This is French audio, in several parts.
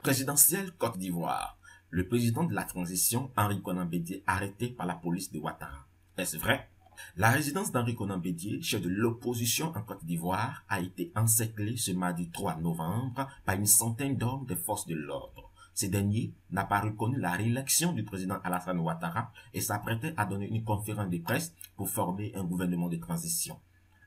Présidentielle Côte d'Ivoire. Le président de la transition, Henri Konan Bédié, arrêté par la police de Ouattara. Est-ce vrai? La résidence d'Henri Konan Bédié, chef de l'opposition en Côte d'Ivoire, a été encerclée ce mardi 3 novembre par une centaine d'hommes des forces de l'ordre. Ces derniers n'a pas reconnu la réélection du président Alassane Ouattara et s'apprêtait à donner une conférence de presse pour former un gouvernement de transition.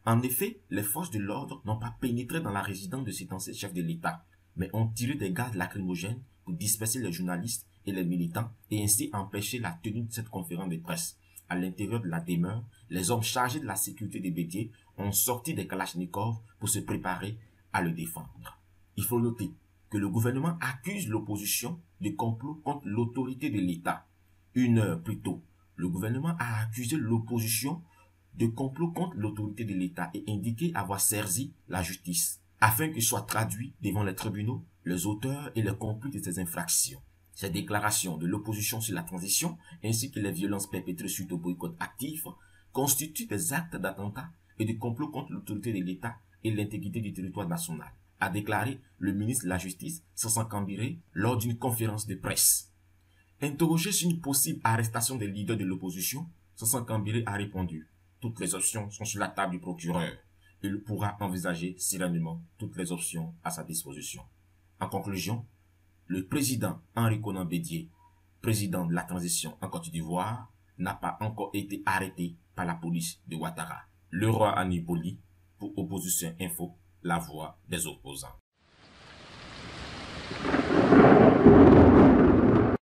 En effet, les forces de l'ordre n'ont pas pénétré dans la résidence de cet ancien chef de l'État, mais ont tiré des gaz lacrymogènes pour disperser les journalistes et les militants et ainsi empêcher la tenue de cette conférence de presse. À l'intérieur de la demeure, les hommes chargés de la sécurité des Bédié ont sorti des kalachnikovs pour se préparer à le défendre. Il faut noter que le gouvernement accuse l'opposition de complot contre l'autorité de l'État. Une heure plus tôt, le gouvernement a accusé l'opposition de complot contre l'autorité de l'État et indiqué avoir servi la justice, afin que soient traduits devant les tribunaux les auteurs et les complices de ces infractions. Ces déclarations de l'opposition sur la transition, ainsi que les violences perpétrées suite au boycott actif, constituent des actes d'attentat et de complot contre l'autorité de l'État et l'intégrité du territoire national, a déclaré le ministre de la Justice, Sansan Kambiré, lors d'une conférence de presse. Interrogé sur une possible arrestation des leaders de l'opposition, Sansan Kambiré a répondu « Toutes les options sont sur la table du procureur. Il pourra envisager sereinement toutes les options à sa disposition. » En conclusion, le président Henri Konan Bédié, président de la transition en Côte d'Ivoire, n'a pas encore été arrêté par la police de Ouattara. Le roi Aniboli, pour Opposition Info, la voix des opposants.